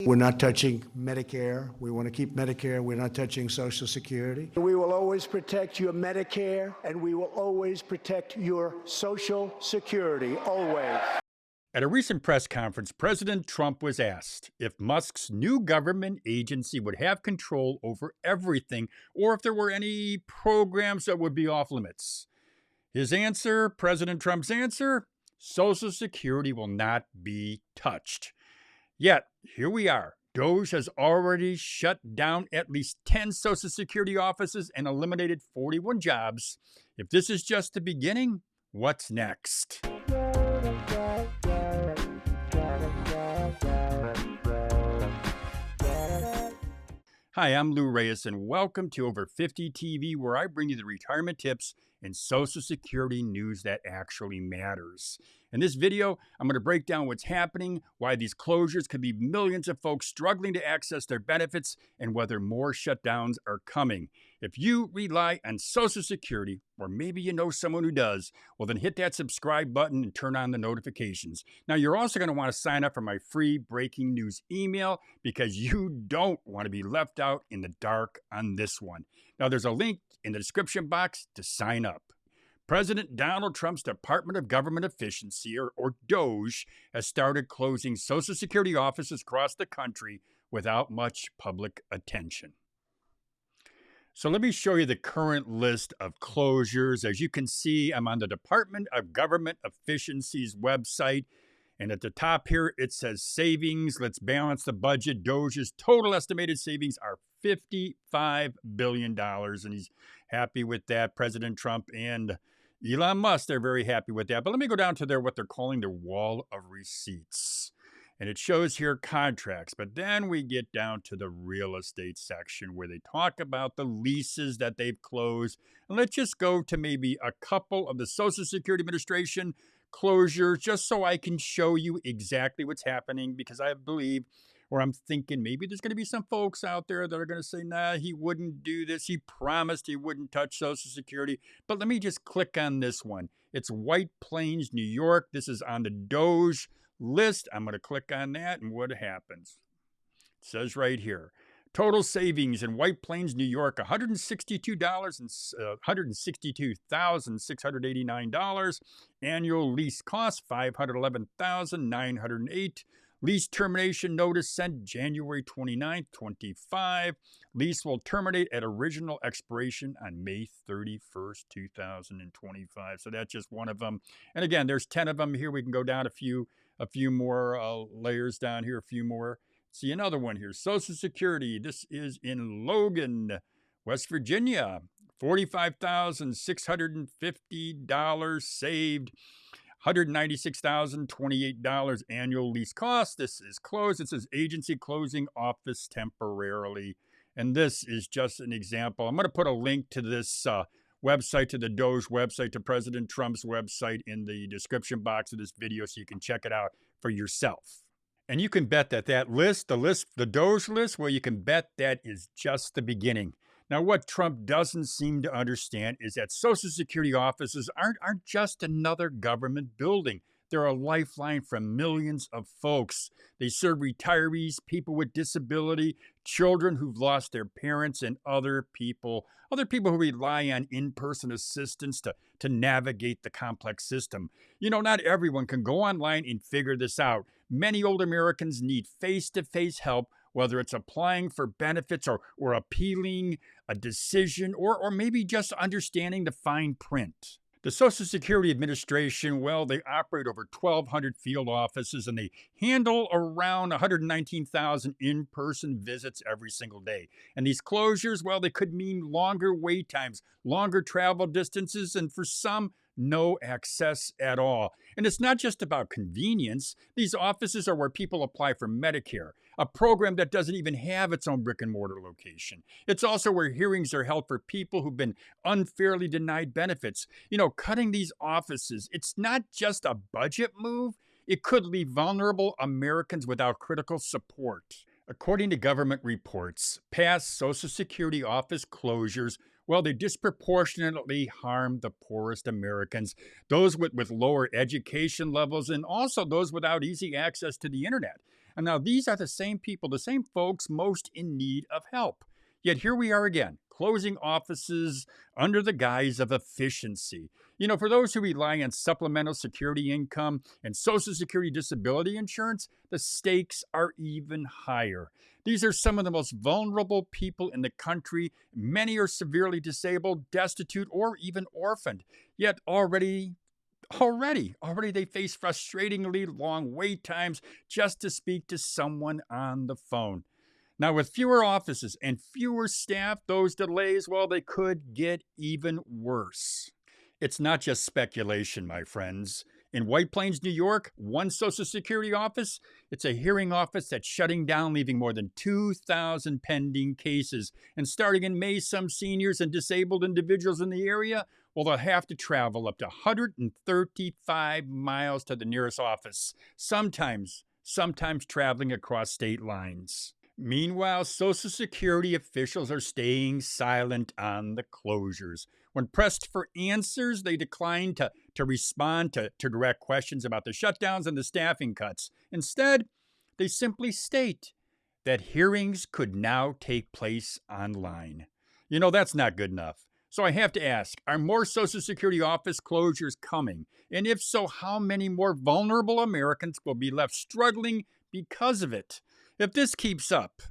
We're not touching Medicare. We want to keep Medicare. We're not touching Social Security. We will always protect your Medicare, and we will always protect your Social Security, always. At a recent press conference, President Trump was asked if Musk's new government agency would have control over everything or if there were any programs that would be off limits. His answer, President Trump's answer, Social Security will not be touched. Yet, here we are. DOGE has already shut down at least 10 Social Security offices and eliminated 41 jobs. If this is just the beginning, what's next? Hi, I'm Lou Reyes, and welcome to Over 50 TV, where I bring you the retirement tips and Social Security news that actually matters. In this video, I'm going to break down what's happening, why these closures could leave millions of folks struggling to access their benefits, and whether more shutdowns are coming. If you rely on Social Security, or maybe you know someone who does, well then hit that subscribe button and turn on the notifications. Now you're also going to want to sign up for my free breaking news email because you don't want to be left out in the dark on this one. Now there's a link in the description box to sign up. President Donald Trump's Department of Government Efficiency, or DOGE, has started closing Social Security offices across the country without much public attention. So let me show you the current list of closures. As you can see, I'm on the Department of Government Efficiency's website. And at the top here, it says savings. Let's balance the budget. DOGE's total estimated savings are $55 billion. And he's happy with that. President Trump and Elon Musk, they're very happy with that. But let me go down to what they're calling their wall of receipts. And it shows here contracts. But then we get down to the real estate section where they talk about the leases that they've closed. And let's just go to maybe a couple of the Social Security Administration closures just so I can show you exactly what's happening, because I believe, or I'm thinking maybe there's going to be some folks out there that are going to say, nah, he wouldn't do this. He promised he wouldn't touch Social Security. But let me just click on this one. It's White Plains, New York. This is on the DOGE list. I'm going to click on that, and what happens? It says right here, total savings in White Plains, New York, $162,689. Annual lease cost, $511,908. Lease termination notice sent January 29th, 25. Lease will terminate at original expiration on May 31st, 2025. So that's just one of them. And again, there's 10 of them here. We can go down a few more layers down here, a few more. See another one here, Social Security. This is in Logan, West Virginia. $45,650 saved. $196,028 annual lease cost. This is closed. It says agency closing office temporarily. And this is just an example. I'm going to put a link to this website, to the DOGE website, to President Trump's website in the description box of this video so you can check it out for yourself. And you can bet that the DOGE list, well, you can bet that is just the beginning. Now, what Trump doesn't seem to understand is that Social Security offices aren't just another government building. They're a lifeline for millions of folks. They serve retirees, people with disability, children who've lost their parents, and other people who rely on in-person assistance to navigate the complex system. You know, not everyone can go online and figure this out. Many old Americans need face-to-face help, whether it's applying for benefits or appealing a decision or maybe just understanding the fine print. The Social Security Administration, well, they operate over 1,200 field offices and they handle around 119,000 in-person visits every single day. And these closures, well, they could mean longer wait times, longer travel distances, and for some, no access at all. And it's not just about convenience. These offices are where people apply for Medicare, a program that doesn't even have its own brick and mortar location. It's also where hearings are held for people who've been unfairly denied benefits. You know, cutting these offices, it's not just a budget move. It could leave vulnerable Americans without critical support. According to government reports, past Social Security office closures, well, they disproportionately harm the poorest Americans, those with lower education levels, and also those without easy access to the internet. And now these are the same people, the same folks most in need of help. Yet here we are again, closing offices under the guise of efficiency. For those who rely on supplemental security income and Social Security disability insurance, the stakes are even higher. These are some of the most vulnerable people in the country. Many are severely disabled, destitute, or even orphaned. Yet already they face frustratingly long wait times just to speak to someone on the phone. Now, with fewer offices and fewer staff, those delays, well, they could get even worse. It's not just speculation, my friends. In White Plains, New York, one Social Security office, it's a hearing office that's shutting down, leaving more than 2,000 pending cases. And starting in May, some seniors and disabled individuals in the area, well, they'll have to travel up to 135 miles to the nearest office, sometimes traveling across state lines. Meanwhile, Social Security officials are staying silent on the closures. When pressed for answers, they decline to respond to direct questions about the shutdowns and the staffing cuts. Instead, they simply state that hearings could now take place online. That's not good enough. So I have to ask, are more Social Security office closures coming? And if so, how many more vulnerable Americans will be left struggling because of it? If this keeps up,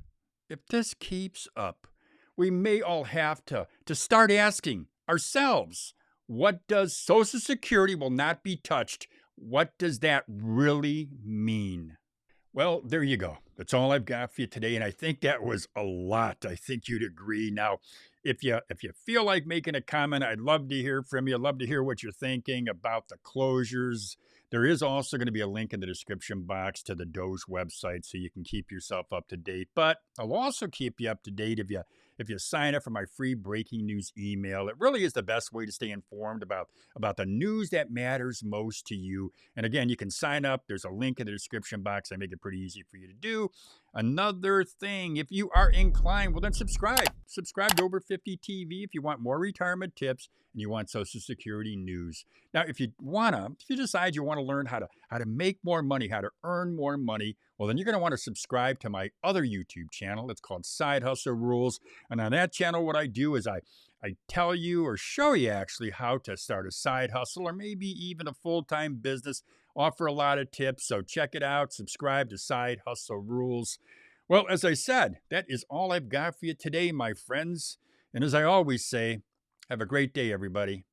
we may all have to start asking ourselves, what does Social Security will not be touched? What does that really mean? Well, there you go. That's all I've got for you today, and I think that was a lot. I think you'd agree. Now, if you feel like making a comment, I'd love to hear from you. I'd love to hear what you're thinking about the closures. There is also going to be a link in the description box to the DOJ website so you can keep yourself up to date. But I'll also keep you up to date if you sign up for my free breaking news email. It really is the best way to stay informed about the news that matters most to you. And again, you can sign up. There's a link in the description box. I make it pretty easy for you to do. Another thing, if you are inclined, well then subscribe. Subscribe to Over 50 TV if you want more retirement tips and you want Social Security news. Now, if you decide you want to learn how to make more money, how to earn more money, well, then you're going to want to subscribe to my other YouTube channel. It's called Side Hustle Rules. And on that channel, what I do is I tell you or show you actually how to start a side hustle or maybe even a full-time business. Offer a lot of tips, so check it out. Subscribe to Side Hustle Rules. Well, as I said, that is all I've got for you today, my friends. And as I always say, have a great day, everybody.